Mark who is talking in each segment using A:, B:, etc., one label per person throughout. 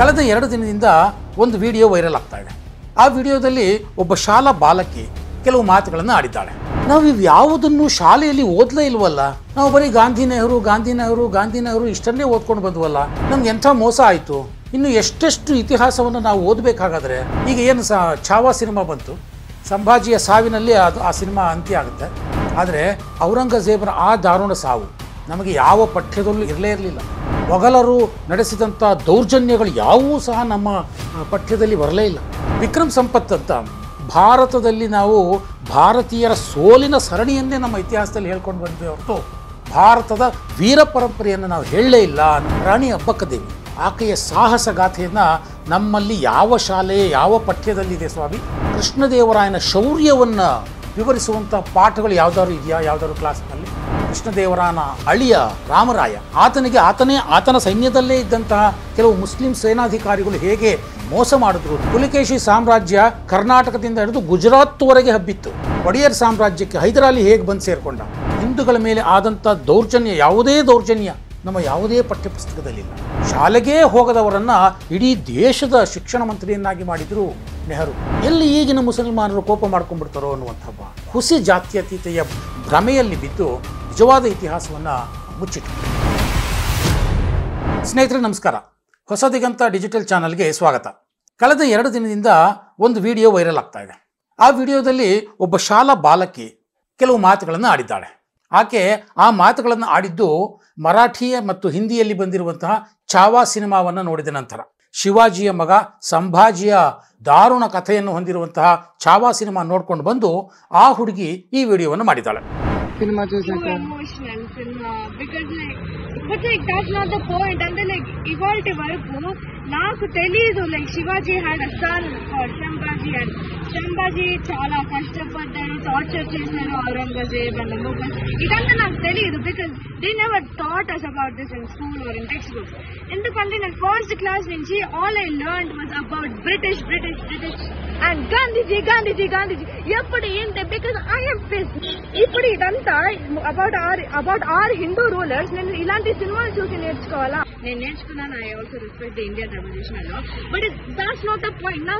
A: ಕಳೆದ 2 ದಿನದಿಂದ ಒಂದು ವಿಡಿಯೋ ವೈರಲ್ ಆಗ್ತಾ ಇದೆ. ಆ ವಿಡಿಯೋದಲ್ಲಿ ಒಬ್ಬ ಶಾಲಾ ಬಾಲಕಿ ಕೆಲವು ಮಾತುಗಳನ್ನು ಆಡಿದ್ದಾಳೆ. ನಾವು ಇವು ಯಾವುದನ್ನು ಶಾಲೆಯಲ್ಲಿ ಓದಲೇ ಇಲ್ವಲ್ಲ, ನಾವು ಬರೀ ಗಾಂಧಿ ನೆಹರು ಇಷ್ಟನ್ನೇ ಓದ್ಕೊಂಡು ಬಂದ್ವಲ್ಲ, ನಮ್ಗೆ ಎಂಥ ಮೋಸ ಆಯಿತು, ಇನ್ನು ಎಷ್ಟೆಷ್ಟು ಇತಿಹಾಸವನ್ನು ನಾವು ಓದಬೇಕಾಗಾದ್ರೆ. ಈಗ ಏನು ಛಾವಾ ಸಿನಿಮಾ ಬಂತು, ಸಂಭಾಜಿಯ ಸಾವಿನಲ್ಲಿ ಆ ಸಿನಿಮಾ ಅಂತ್ಯ ಆಗುತ್ತೆ. ಆದರೆ ಔರಂಗಜೇಬನ ಆ ದಾರುಣ ಸಾವು ನಮಗೆ ಯಾವ ಪಠ್ಯದಲ್ಲೂ ಇರಲೇ ಇರಲಿಲ್ಲ. ಮೊಘಲರು ನಡೆಸಿದಂಥ ದೌರ್ಜನ್ಯಗಳು ಯಾವುವೂ ಸಹ ನಮ್ಮ ಪಠ್ಯದಲ್ಲಿ ಬರಲೇ ಇಲ್ಲ. ವಿಕ್ರಮ್ ಸಂಪತ್ ಅಂತ ಭಾರತದಲ್ಲಿ ನಾವು ಭಾರತೀಯರ ಸೋಲಿನ ಸರಣಿಯನ್ನೇ ನಮ್ಮ ಇತಿಹಾಸದಲ್ಲಿ ಹೇಳ್ಕೊಂಡು ಬಂದ್ವಿ ಹೊರತು ಭಾರತದ ವೀರ ಪರಂಪರೆಯನ್ನು ನಾವು ಹೇಳಲೇ ಇಲ್ಲ. ರಾಣಿ ಅಬ್ಬಕ್ಕದೇವಿ ಆಕೆಯ ಸಾಹಸ ಗಾಥೆಯನ್ನು ನಮ್ಮಲ್ಲಿ ಯಾವ ಶಾಲೆ ಯಾವ ಪಠ್ಯದಲ್ಲಿದೆ ಸ್ವಾಮಿ? ಕೃಷ್ಣದೇವರಾಯನ ಶೌರ್ಯವನ್ನು ವಿವರಿಸುವಂಥ ಪಾಠಗಳು ಯಾವ್ದಾದ್ರು ಇದೆಯಾ ಯಾವ್ದಾದ್ರು ಕ್ಲಾಸ್ನಲ್ಲಿ? ಕೃಷ್ಣದೇವರಾಯನ ಅಳಿಯ ರಾಮರಾಯ, ಆತನ ಸೈನ್ಯದಲ್ಲೇ ಇದ್ದಂತಹ ಕೆಲವು ಮುಸ್ಲಿಂ ಸೇನಾಧಿಕಾರಿಗಳು ಹೇಗೆ ಮೋಸ ಮಾಡಿದ್ರು. ಪುಲಿಕೇಶಿ ಸಾಮ್ರಾಜ್ಯ ಕರ್ನಾಟಕದಿಂದ ಹಿಡಿದು ಗುಜರಾತ್ವರೆಗೆ ಹಬ್ಬಿತ್ತು. ಒಡೆಯರ್ ಸಾಮ್ರಾಜ್ಯಕ್ಕೆ ಹೈದರಾಲಿ ಹೇಗೆ ಬಂದು ಸೇರಿಕೊಂಡ. ಹಿಂದೂಗಳ ಮೇಲೆ ಆದಂಥ ದೌರ್ಜನ್ಯ, ಯಾವುದೇ ದೌರ್ಜನ್ಯ ನಮ್ಮ ಯಾವುದೇ ಪಠ್ಯಪುಸ್ತಕದಲ್ಲಿಲ್ಲ. ಶಾಲೆಗೇ ಹೋಗದವರನ್ನು ಇಡೀ ದೇಶದ ಶಿಕ್ಷಣ ಮಂತ್ರಿಯನ್ನಾಗಿ ಮಾಡಿದ್ರು ನೆಹರು. ಎಲ್ಲಿ ಈಗಿನ ಮುಸಲ್ಮಾನರು ಕೋಪ ಮಾಡ್ಕೊಂಡ್ಬಿಡ್ತಾರೋ ಅನ್ನುವಂಥ ಹುಸಿ ಜಾತ್ಯತೀತೆಯ ಭ್ರಮೆಯಲ್ಲಿ ಬಿದ್ದು ನಿಜವಾದ ಇತಿಹಾಸವನ್ನು ಮುಚ್ಚಿಟ್ಟು. ಸ್ನೇಹಿತರೆ ನಮಸ್ಕಾರ, ಹೊಸ ದಿಗಂತ ಡಿಜಿಟಲ್ ಚಾನಲ್ಗೆ ಸ್ವಾಗತ. ಕಳೆದ 2 ದಿನದಿಂದ ಒಂದು ವಿಡಿಯೋ ವೈರಲ್ ಆಗ್ತಾ ಇದೆ. ಆ ವಿಡಿಯೋದಲ್ಲಿ ಒಬ್ಬ ಶಾಲಾ ಬಾಲಕಿ ಕೆಲವು ಮಾತುಗಳನ್ನು ಆಡಿದ್ದಾಳೆ. ಆಕೆ ಆ ಮಾತುಗಳನ್ನು ಆಡಿದ್ದು ಮರಾಠಿ ಮತ್ತು ಹಿಂದಿಯಲ್ಲಿ ಬಂದಿರುವಂತಹ ಛಾವಾ ಸಿನಿಮಾವನ್ನು ನೋಡಿದ ನಂತರ. ಶಿವಾಜಿಯ ಮಗ ಸಂಭಾಜಿಯ ದಾರುಣ ಕಥೆಯನ್ನು ಹೊಂದಿರುವಂತಹ ಛಾವಾ ಸಿನಿಮಾ ನೋಡ್ಕೊಂಡು ಬಂದು ಆ ಹುಡುಗಿ ಈ ವಿಡಿಯೋವನ್ನು ಮಾಡಿದ್ದಾಳೆ.
B: Cinema emotional cinema because but that's not the point. And then evolved varaku naaku teliyadu Shivaji had a son called Sambhaji, and Sambhaji chaala kashtapaddaru, torture chesaru Aurangzeb and Mughals. Idantha naaku teliyadu because they never taught us about this in school or in textbooks. Endukante na first class nunchi all I learned was about British and Gandhiji eppudu ente because I am pissed. Ippudu idantha about our Hindu rulers nenu ilanti cinema chusi nerchukovala. Nenu nerchukunnanu. I also respect the Indian revolution a lot, but that's not the point. Now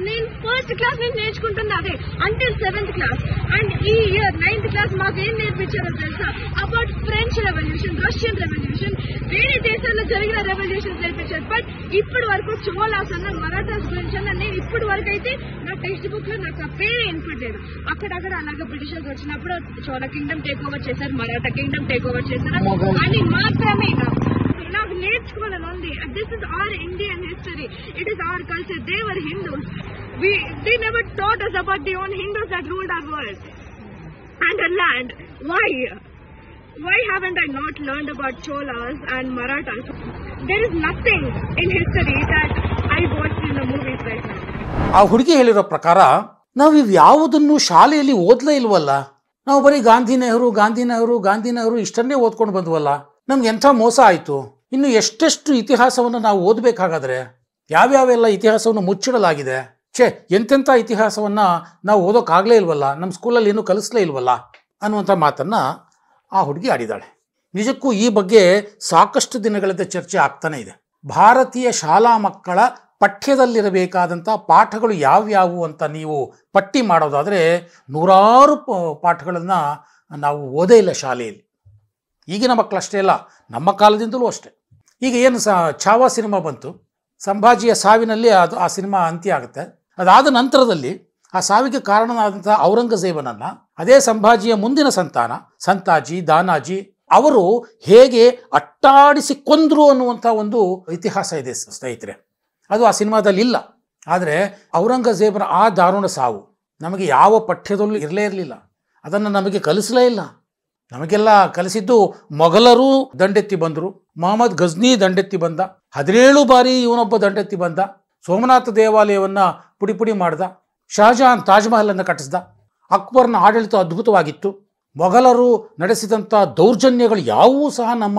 B: nenu first class nenu nerchukuntunna ade until 7th class, and ee year 9th class maaku em nerpicharu telsa about French revolution, Russian revolution, vere deshallo jarigina revolutions nerpicharu. But ippudu varaku cholas anna Marathas gurinchi anna nenu ippudu varaku aithe na text book lo naaku pere inputledu. akkada alaga Britishers vachinappudu Chola kingdom take over chesaru, Maratha kingdom take over chesaru ani maatrame naaku nerchukovalanu undi. This is our Indian history, it is our culture. They were Hindus. They never taught us about the own Hindus that ruled our world and our land. Why haven't I not learned about Cholas and Marathas? There is nothing in history that I watched in the movies right now.
A: ಆ ಹುಡುಗಿ ಹೇಳಿರೋ ಪ್ರಕಾರ ನಾವು ಇವು ಯಾವುದನ್ನು ಶಾಲೆಯಲ್ಲಿ ಓದಲೇ ಇಲ್ವಲ್ಲ, ನಾವು ಬರೀ ಗಾಂಧಿ ನೆಹರು ಇಷ್ಟನ್ನೇ ಓದ್ಕೊಂಡು ಬಂದ್ವಲ್ಲ, ನಮ್ಗೆ ಎಂಥ ಮೋಸ ಆಯಿತು, ಇನ್ನು ಎಷ್ಟೆಷ್ಟು ಇತಿಹಾಸವನ್ನು ನಾವು ಓದಬೇಕಾಗಾದ್ರೆ, ಯಾವ್ಯಾವೆಲ್ಲ ಇತಿಹಾಸವನ್ನು ಮುಚ್ಚಿಡಲಾಗಿದೆ, ಎಂತೆಂಥ ಇತಿಹಾಸವನ್ನು ನಾವು ಓದೋಕ್ಕಾಗಲೇ ಇಲ್ವಲ್ಲ, ನಮ್ಮ ಸ್ಕೂಲಲ್ಲಿ ಏನೂ ಕಲಿಸ್ಲೇ ಇಲ್ವಲ್ಲ ಅನ್ನುವಂಥ ಮಾತನ್ನು ಆ ಹುಡುಗಿ ಆಡಿದ್ದಾಳೆ. ನಿಜಕ್ಕೂ ಈ ಬಗ್ಗೆ ಸಾಕಷ್ಟು ದಿನಗಳಿಂದ ಚರ್ಚೆ ಆಗ್ತಾನೆ ಇದೆ. ಭಾರತೀಯ ಶಾಲಾ ಮಕ್ಕಳ ಪಠ್ಯದಲ್ಲಿರಬೇಕಾದಂಥ ಪಾಠಗಳು ಯಾವ್ಯಾವು ಅಂತ ನೀವು ಪಟ್ಟಿ ಮಾಡೋದಾದರೆ ನೂರಾರು ಪಾಠಗಳನ್ನು ನಾವು ಓದೇ ಇಲ್ಲ ಶಾಲೆಯಲ್ಲಿ. ಈಗಿನ ಮಕ್ಕಳಷ್ಟೇ ಅಲ್ಲ, ನಮ್ಮ ಕಾಲದಿಂದಲೂ ಅಷ್ಟೇ. ಈಗ ಏನು ಛಾವಾ ಸಿನಿಮಾ ಬಂತು, ಸಂಭಾಜಿಯ ಸಾವಿನಲ್ಲಿ ಆ ಸಿನಿಮಾ ಅಂತ್ಯ ಆಗುತ್ತೆ. ಅದಾದ ನಂತರದಲ್ಲಿ ಆ ಸಾವಿಗೆ ಕಾರಣನಾದಂಥ ಔರಂಗಜೇಬನನ್ನು ಅದೇ ಸಂಭಾಜಿಯ ಮುಂದಿನ ಸಂತಾನ ಸಂತಾಜಿ, ದಾನಾಜಿ ಅವರು ಹೇಗೆ ಅಟ್ಟಾಡಿಸಿ ಕೊಂದ್ರು ಅನ್ನುವಂಥ ಒಂದು ಇತಿಹಾಸ ಇದೆ ಸ್ನೇಹಿತರೆ. ಅದು ಆ ಸಿನಿಮಾದಲ್ಲಿ ಇಲ್ಲ. ಆದರೆ ಔರಂಗಜೇಬನ ಆ ದಾರುಣ ಸಾವು ನಮಗೆ ಯಾವ ಪಠ್ಯದಲ್ಲೂ ಇರಲೇ ಇರಲಿಲ್ಲ. ಅದನ್ನು ನಮಗೆ ಕಲಿಸಲೇ ಇಲ್ಲ. ನಮಗೆಲ್ಲ ಕಲಿಸಿದ್ದು ಮೊಘಲರು ದಂಡೆತ್ತಿ ಬಂದರು, ಮೊಹಮ್ಮದ್ ಗಜ್ನಿ ದಂಡೆತ್ತಿ ಬಂದ, 17 ಬಾರಿ ಇವನೊಬ್ಬ ದಂಡೆತ್ತಿ ಬಂದ, ಸೋಮನಾಥ ದೇವಾಲಯವನ್ನು ಪುಡಿ ಮಾಡ್ದ, ಶಹಜಹಾನ್ ತಾಜ್ ಮಹಲನ್ನು ಕಟ್ಟಿಸ್ದ, ಅಕ್ಬರ್ನ ಆಡಳಿತ ಅದ್ಭುತವಾಗಿತ್ತು. ಮೊಘಲರು ನಡೆಸಿದಂಥ ದೌರ್ಜನ್ಯಗಳು ಯಾವುವೂ ಸಹ ನಮ್ಮ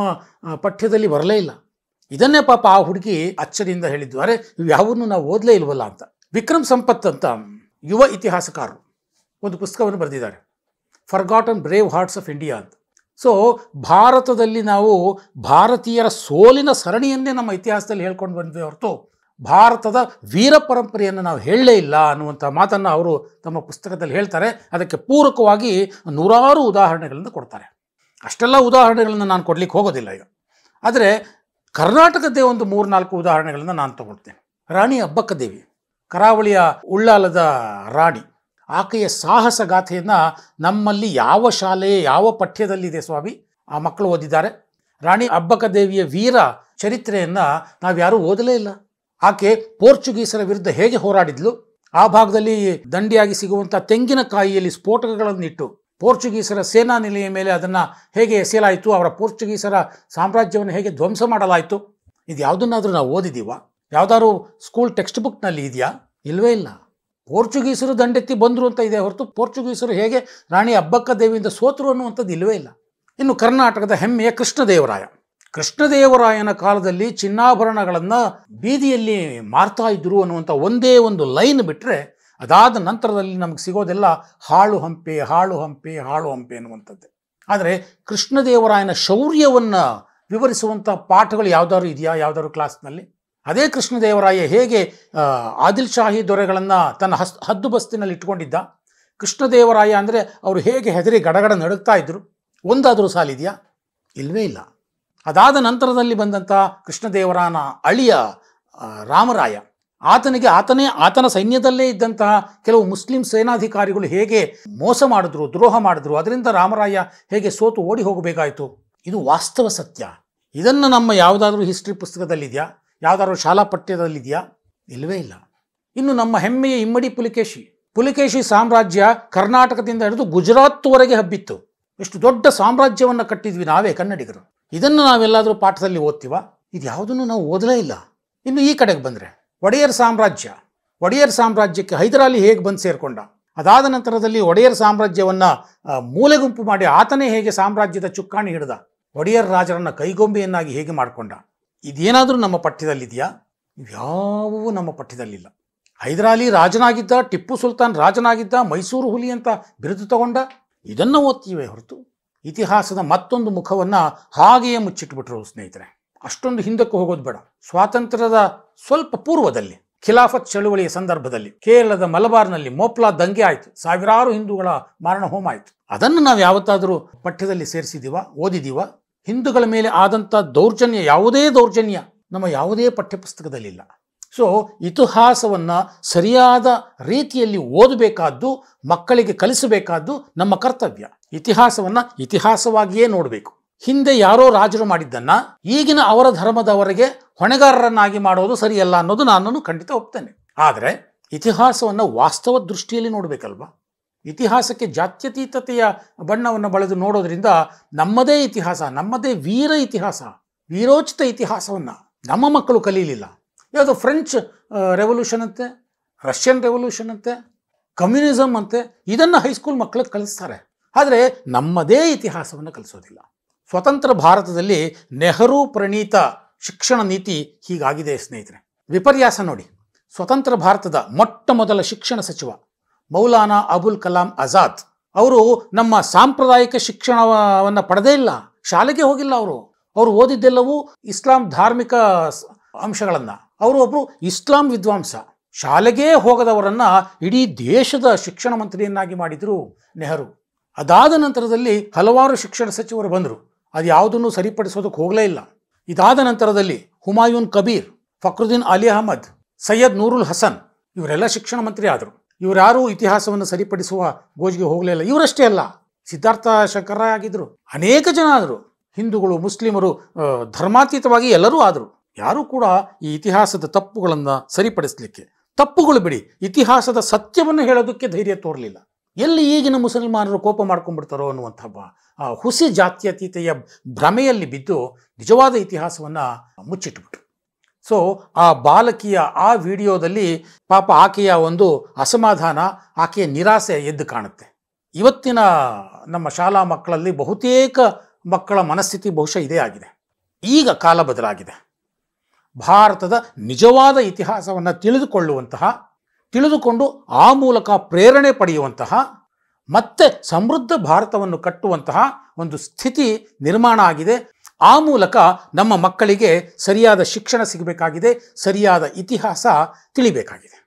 A: ಪಠ್ಯದಲ್ಲಿ ಬರಲೇ ಇಲ್ಲ. ಇದನ್ನೇ ಪಾಪ ಆ ಹುಡುಗಿ ಅಚ್ಚರಿಯಿಂದ ಹೇಳಿದ್ದು, ಅರೆ ಇವು ಯಾವನ್ನೂ ನಾವು ಓದಲೇ ಇಲ್ವಲ್ಲ ಅಂತ. ವಿಕ್ರಮ್ ಸಂಪತ್ ಅಂತ ಯುವ ಇತಿಹಾಸಕಾರರು ಒಂದು ಪುಸ್ತಕವನ್ನು ಬರೆದಿದ್ದಾರೆ, forgotten brave arts of India ಅಂತ. ಸೊ ಭಾರತದಲ್ಲಿ ನಾವು ಭಾರತೀಯರ ಸೋಲಿನ ಸರಣಿಯನ್ನೇ ನಮ್ಮ ಇತಿಹಾಸದಲ್ಲಿ ಹೇಳ್ಕೊಂಡು ಬಂದ್ವಿ ಹೊರತು ಭಾರತದ ವೀರ ಪರಂಪರೆಯನ್ನು ನಾವು ಹೇಳಲೇ ಇಲ್ಲ ಅನ್ನುವಂಥ ಮಾತನ್ನು ಅವರು ತಮ್ಮ ಪುಸ್ತಕದಲ್ಲಿ ಹೇಳ್ತಾರೆ. ಅದಕ್ಕೆ ಪೂರಕವಾಗಿ ನೂರಾರು ಉದಾಹರಣೆಗಳನ್ನು ಕೊಡ್ತಾರೆ. ಅಷ್ಟೆಲ್ಲ ಉದಾಹರಣೆಗಳನ್ನು ನಾನು ಕೊಡಲಿಕ್ಕೆ ಹೋಗೋದಿಲ್ಲ ಈಗ. ಆದರೆ ಕರ್ನಾಟಕದ್ದೇ ಒಂದು 3-4 ಉದಾಹರಣೆಗಳನ್ನು ನಾನು ತಗೊಳ್ತೇನೆ. ರಾಣಿ ಅಬ್ಬಕ್ಕದೇವಿ, ಕರಾವಳಿಯ ಉಳ್ಳಾಲದ ರಾಣಿ, ಆಕೆಯ ಸಾಹಸ ಗಾಥೆಯನ್ನು ನಮ್ಮಲ್ಲಿ ಯಾವ ಶಾಲೆ ಯಾವ ಪಠ್ಯದಲ್ಲಿದೆ ಸ್ವಾಮಿ ಆ ಮಕ್ಕಳು ಓದಿದ್ದಾರೆ. ರಾಣಿ ಅಬ್ಬಕ್ಕದೇವಿಯ ವೀರ ಚರಿತ್ರೆಯನ್ನು ನಾವ್ಯಾರೂ ಓದಲೇ ಇಲ್ಲ. ಆಕೆ ಪೋರ್ಚುಗೀಸರ ವಿರುದ್ಧ ಹೇಗೆ ಹೋರಾಡಿದ್ಲು, ಆ ಭಾಗದಲ್ಲಿ ದಂಡಿಯಾಗಿ ಸಿಗುವಂಥ ತೆಂಗಿನಕಾಯಿಯಲ್ಲಿ ಸ್ಫೋಟಕಗಳನ್ನಿಟ್ಟು ಪೋರ್ಚುಗೀಸರ ಸೇನಾ ನೆಲೆಯ ಮೇಲೆ ಅದನ್ನು ಹೇಗೆ ಎಸೆಯಲಾಯಿತು, ಅವರ ಪೋರ್ಚುಗೀಸರ ಸಾಮ್ರಾಜ್ಯವನ್ನು ಹೇಗೆ ಧ್ವಂಸ ಮಾಡಲಾಯಿತು, ಇದು ಯಾವುದನ್ನಾದರೂ ನಾವು ಓದಿದ್ದೀವ? ಯಾವುದಾದ್ರು ಸ್ಕೂಲ್ ಟೆಕ್ಸ್ಟ್ ಬುಕ್ನಲ್ಲಿ ಇದೆಯಾ? ಇಲ್ಲವೇ ಇಲ್ಲ. ಪೋರ್ಚುಗೀಸರು ದಂಡೆತ್ತಿ ಬಂದರು ಅಂತ ಇದೆ ಹೊರತು ಪೋರ್ಚುಗೀಸರು ಹೇಗೆ ರಾಣಿ ಅಬ್ಬಕ್ಕದೇವಿಯಿಂದ ಸೋತರು ಅನ್ನುವಂಥದ್ದು ಇಲ್ಲವೇ ಇಲ್ಲ. ಇನ್ನು ಕರ್ನಾಟಕದ ಹೆಮ್ಮೆಯ ಕೃಷ್ಣದೇವರಾಯ, ಕೃಷ್ಣದೇವರಾಯನ ಕಾಲದಲ್ಲಿ ಚಿನ್ನಾಭರಣಗಳನ್ನು ಬೀದಿಯಲ್ಲಿ ಮಾರ್ತಾ ಇದ್ರು ಅನ್ನುವಂಥ ಒಂದೇ ಒಂದು ಲೈನ್ ಬಿಟ್ಟರೆ ಅದಾದ ನಂತರದಲ್ಲಿ ನಮಗೆ ಸಿಗೋದೆಲ್ಲ ಹಾಳು ಹಂಪೆ ಹಾಳು ಹಂಪೆ ಹಾಳು ಹಂಪೆ ಅನ್ನುವಂಥದ್ದೇ. ಆದರೆ ಕೃಷ್ಣದೇವರಾಯನ ಶೌರ್ಯವನ್ನು ವಿವರಿಸುವಂಥ ಪಾಠಗಳು ಯಾವುದಾದ್ರು ಇದೆಯಾ ಯಾವುದಾದ್ರು ಕ್ಲಾಸ್ನಲ್ಲಿ? ಅದೇ ಕೃಷ್ಣದೇವರಾಯ ಹೇಗೆ ಆದಿಲ್ ಶಾಹಿ ದೊರೆಗಳನ್ನು ತನ್ನ ಹದ್ದುಬಸ್ತಿನಲ್ಲಿ ಇಟ್ಕೊಂಡಿದ್ದ, ಕೃಷ್ಣದೇವರಾಯ ಅಂದರೆ ಅವರು ಹೇಗೆ ಹೆದರಿ ಗಡಗಡ ನಡುಗ್ತಾ ಇದ್ದರು, ಒಂದಾದರೂ ಸಾಲಿದೆಯಾ? ಇಲ್ಲವೇ ಇಲ್ಲ. ಅದಾದ ನಂತರದಲ್ಲಿ ಬಂದಂಥ ಕೃಷ್ಣದೇವರಾಯನ ಅಳಿಯ ರಾಮರಾಯ, ಆತನ ಸೈನ್ಯದಲ್ಲೇ ಇದ್ದಂತಹ ಕೆಲವು ಮುಸ್ಲಿಂ ಸೇನಾಧಿಕಾರಿಗಳು ಹೇಗೆ ಮೋಸ ಮಾಡಿದ್ರು, ದ್ರೋಹ ಮಾಡಿದ್ರು, ಅದರಿಂದ ರಾಮರಾಯ ಹೇಗೆ ಸೋತು ಓಡಿ ಹೋಗಬೇಕಾಯಿತು. ಇದು ವಾಸ್ತವ ಸತ್ಯ. ಇದನ್ನು ನಮ್ಮ ಯಾವುದಾದ್ರೂ ಹಿಸ್ಟ್ರಿ ಪುಸ್ತಕದಲ್ಲಿದೆಯಾ, ಯಾವುದಾದ್ರೂ ಶಾಲಾ ಪಠ್ಯದಲ್ಲಿದೆಯಾ? ಇಲ್ಲವೇ ಇಲ್ಲ. ಇನ್ನು ನಮ್ಮ ಹೆಮ್ಮೆಯ ಇಮ್ಮಡಿ ಪುಲಿಕೇಶಿ ಸಾಮ್ರಾಜ್ಯ ಕರ್ನಾಟಕದಿಂದ ಹಿಡಿದು ಗುಜರಾತ್ವರೆಗೆ ಹಬ್ಬಿತ್ತು. ಎಷ್ಟು ದೊಡ್ಡ ಸಾಮ್ರಾಜ್ಯವನ್ನು ಕಟ್ಟಿದ್ವಿ ನಾವೇ ಕನ್ನಡಿಗರು. ಇದನ್ನು ನಾವೆಲ್ಲಾದರೂ ಪಾಠದಲ್ಲಿ ಓದ್ತೀವ? ಇದು ಯಾವುದನ್ನು ನಾವು ಓದಲೇ ಇಲ್ಲ. ಇನ್ನು ಈ ಕಡೆಗೆ ಬಂದರೆ ಒಡೆಯರ್ ಸಾಮ್ರಾಜ್ಯಕ್ಕೆ ಹೈದರಾಲಿ ಹೇಗೆ ಬಂದು ಸೇರಿಕೊಂಡ, ಅದಾದ ನಂತರದಲ್ಲಿ ಒಡೆಯರ್ ಸಾಮ್ರಾಜ್ಯವನ್ನು ಮೂಲೆಗುಂಪು ಮಾಡಿ ಆತನೇ ಹೇಗೆ ಸಾಮ್ರಾಜ್ಯದ ಚುಕ್ಕಾಣಿ ಹಿಡಿದ, ಒಡೆಯರ್ ರಾಜರನ್ನು ಕೈಗೊಂಬೆಯನ್ನಾಗಿ ಹೇಗೆ ಮಾಡಿಕೊಂಡ, ಇದೇನಾದರೂ ನಮ್ಮ ಪಠ್ಯದಲ್ಲಿದೆಯಾ? ಇವ್ಯಾವೂ ನಮ್ಮ ಪಠ್ಯದಲ್ಲಿಲ್ಲ. ಹೈದರಾಲಿ ರಾಜನಾಗಿದ್ದ, ಟಿಪ್ಪು ಸುಲ್ತಾನ್ ರಾಜನಾಗಿದ್ದ, ಮೈಸೂರು ಹುಲಿ ಅಂತ ಬಿರುದು ತಗೊಂಡ, ಇದನ್ನು ಓದ್ತೀವೇ ಹೊರತು ಇತಿಹಾಸದ ಮತ್ತೊಂದು ಮುಖವನ್ನು ಹಾಗೆಯೇ ಮುಚ್ಚಿಟ್ಬಿಟ್ರು ಸ್ನೇಹಿತರೆ. ಅಷ್ಟೊಂದು ಹಿಂದಕ್ಕೆ ಹೋಗೋದು ಬೇಡ. ಸ್ವಾತಂತ್ರ್ಯದ ಸ್ವಲ್ಪ ಪೂರ್ವದಲ್ಲಿ ಖಿಲಾಫತ್ ಚಳುವಳಿಯ ಸಂದರ್ಭದಲ್ಲಿ ಕೇರಳದ ಮಲಬಾರ್ನಲ್ಲಿ ಮೋಪ್ಲಾ ದಂಗೆ ಆಯಿತು, ಸಾವಿರಾರು ಹಿಂದೂಗಳ ಮಾರಣ ಹೋಮ ಆಯಿತು. ಅದನ್ನು ನಾವು ಯಾವತ್ತಾದರೂ ಪಠ್ಯದಲ್ಲಿ ಸೇರಿಸಿದೀವ, ಓದಿದೀವ? ಹಿಂದೂಗಳ ಮೇಲೆ ಆದಂಥ ದೌರ್ಜನ್ಯ, ಯಾವುದೇ ದೌರ್ಜನ್ಯ ನಮ್ಮ ಯಾವುದೇ ಪಠ್ಯಪುಸ್ತಕದಲ್ಲಿಲ್ಲ. ಸೊ ಇತಿಹಾಸವನ್ನು ಸರಿಯಾದ ರೀತಿಯಲ್ಲಿ ಓದಬೇಕಾದ್ದು, ಮಕ್ಕಳಿಗೆ ಕಲಿಸಬೇಕಾದ್ದು ನಮ್ಮ ಕರ್ತವ್ಯ. ಇತಿಹಾಸವನ್ನು ಇತಿಹಾಸವಾಗಿಯೇ ನೋಡಬೇಕು. ಹಿಂದೆ ಯಾರೋ ರಾಜರು ಮಾಡಿದ್ದನ್ನು ಈಗಿನ ಅವರ ಧರ್ಮದವರೆಗೆ ಹೊಣೆಗಾರರನ್ನಾಗಿ ಮಾಡೋದು ಸರಿಯಲ್ಲ ಅನ್ನೋದು ನಾನು ಖಂಡಿತ ಒಪ್ತೇನೆ. ಆದರೆ ಇತಿಹಾಸವನ್ನು ವಾಸ್ತವ ದೃಷ್ಟಿಯಲ್ಲಿ ನೋಡಬೇಕಲ್ವಾ? ಇತಿಹಾಸಕ್ಕೆ ಜಾತ್ಯತೀತತೆಯ ಬಣ್ಣವನ್ನು ಬಳಿದು ನೋಡೋದ್ರಿಂದ ನಮ್ಮದೇ ಇತಿಹಾಸ, ನಮ್ಮದೇ ವೀರೋಚಿತ ಇತಿಹಾಸವನ್ನು ನಮ್ಮ ಮಕ್ಕಳು ಕಲೀಲಿಲ್ಲ. ಯಾವುದೋ ಫ್ರೆಂಚ್ ರೆವಲ್ಯೂಷನ್ ಅಂತೆ, ರಷ್ಯನ್ ರೆವಲ್ಯೂಷನ್ ಅಂತೆ, ಕಮ್ಯುನಿಸಮ್ ಅಂತೆ, ಇದನ್ನು ಹೈಸ್ಕೂಲ್ ಮಕ್ಕಳಿಗೆ ಕಲಿಸ್ತಾರೆ. ಆದರೆ ನಮ್ಮದೇ ಇತಿಹಾಸವನ್ನು ಕಲಿಸೋದಿಲ್ಲ. ಸ್ವತಂತ್ರ ಭಾರತದಲ್ಲಿ ನೆಹರು ಪ್ರಣೀತ ಶಿಕ್ಷಣ ನೀತಿ ಹೀಗಾಗಿದೆ ಸ್ನೇಹಿತರೆ. ವಿಪರ್ಯಾಸ ನೋಡಿ. ಸ್ವತಂತ್ರ ಭಾರತದ ಮೊಟ್ಟ ಮೊದಲ ಶಿಕ್ಷಣ ಸಚಿವ ಮೌಲಾನಾ ಅಬುಲ್ ಕಲಾಂ ಆಜಾದ್ ಅವರು ನಮ್ಮ ಸಾಂಪ್ರದಾಯಿಕ ಶಿಕ್ಷಣವನ್ನು ಪಡೆದೇ ಇಲ್ಲ, ಶಾಲೆಗೆ ಹೋಗಿಲ್ಲ. ಅವರು ಓದಿದ್ದೆಲ್ಲವೂ ಇಸ್ಲಾಂ ಧಾರ್ಮಿಕ ಅಂಶಗಳನ್ನು. ಅವರು ಒಬ್ಬರು ಇಸ್ಲಾಂ ವಿದ್ವಾಂಸ. ಶಾಲೆಗೇ ಹೋಗದವರನ್ನು ಇಡೀ ದೇಶದ ಶಿಕ್ಷಣ ಮಂತ್ರಿಯನ್ನಾಗಿ ಮಾಡಿದರು ನೆಹರು. ಅದಾದ ನಂತರದಲ್ಲಿ ಹಲವಾರು ಶಿಕ್ಷಣ ಸಚಿವರು ಬಂದರು, ಅದು ಯಾವುದನ್ನು ಸರಿಪಡಿಸೋದಕ್ಕೆ ಹೋಗಲೇ ಇಲ್ಲ. ಇದಾದ ನಂತರದಲ್ಲಿ ಹುಮಾಯೂನ್ ಕಬೀರ್, ಫಕ್ರುದ್ದೀನ್ ಅಲಿ ಅಹಮದ್, ಸೈಯದ್ ನೂರುಲ್ ಹಸನ್ ಇವರೆಲ್ಲ ಶಿಕ್ಷಣ ಮಂತ್ರಿ ಆದರು. ಇವರ್ಯಾರೂ ಇತಿಹಾಸವನ್ನು ಸರಿಪಡಿಸುವ ಗೋಜಿಗೆ ಹೋಗಲೇ ಇಲ್ಲ. ಇವರಷ್ಟೇ ಅಲ್ಲ, ಸಿದ್ಧಾರ್ಥ ಶಂಕರರಾಯ ಆಗಿದ್ದರು, ಅನೇಕ ಜನ ಆದರು. ಹಿಂದೂಗಳು, ಮುಸ್ಲಿಮರು, ಧರ್ಮಾತೀತವಾಗಿ ಎಲ್ಲರೂ ಆದರು. ಯಾರೂ ಕೂಡ ಈ ಇತಿಹಾಸದ ತಪ್ಪುಗಳನ್ನು ಸರಿಪಡಿಸಲಿಕ್ಕೆ, ತಪ್ಪುಗಳು ಬಿಡಿ, ಇತಿಹಾಸದ ಸತ್ಯವನ್ನು ಹೇಳೋದಕ್ಕೆ ಧೈರ್ಯ ತೋರಲಿಲ್ಲ. ಎಲ್ಲಿ ಈಗಿನ ಮುಸಲ್ಮಾನರು ಕೋಪ ಮಾಡ್ಕೊಂಡ್ಬಿಡ್ತಾರೋ ಅನ್ನುವಂಥ ಹುಸಿ ಜಾತ್ಯತೀತೆಯ ಭ್ರಮೆಯಲ್ಲಿ ಬಿದ್ದು ನಿಜವಾದ ಇತಿಹಾಸವನ್ನು ಮುಚ್ಚಿಟ್ಬಿಟ್ರು. ಸೊ ಆ ಬಾಲಕಿಯ ಆ ವಿಡಿಯೋದಲ್ಲಿ ಪಾಪ ಆಕೆಯ ಒಂದು ಅಸಮಾಧಾನ, ಆಕೆಯ ನಿರಾಸೆ ಎದ್ದು ಕಾಣುತ್ತೆ. ಇವತ್ತಿನ ನಮ್ಮ ಶಾಲಾ ಮಕ್ಕಳಲ್ಲಿ ಬಹುತೇಕ ಮಕ್ಕಳ ಮನಸ್ಥಿತಿ ಬಹುಶಃ ಇದೇ ಆಗಿದೆ. ಈಗ ಕಾಲ ಬದಲಾಗಿದೆ. ಭಾರತದ ನಿಜವಾದ ಇತಿಹಾಸವನ್ನು ತಿಳಿದುಕೊಂಡು ಆ ಮೂಲಕ ಪ್ರೇರಣೆ ಪಡೆಯುವಂತಹ ಮತ್ತೆ ಸಮೃದ್ಧ ಭಾರತವನ್ನು ಕಟ್ಟುವಂತಹ ಒಂದು ಸ್ಥಿತಿ ನಿರ್ಮಾಣ ಆಗಿದೆ. ಆ ಮೂಲಕ ನಮ್ಮ ಮಕ್ಕಳಿಗೆ ಸರಿಯಾದ ಶಿಕ್ಷಣ ಸಿಗಬೇಕಾಗಿದೆ, ಸರಿಯಾದ ಇತಿಹಾಸ ತಿಳಿಬೇಕಾಗಿದೆ.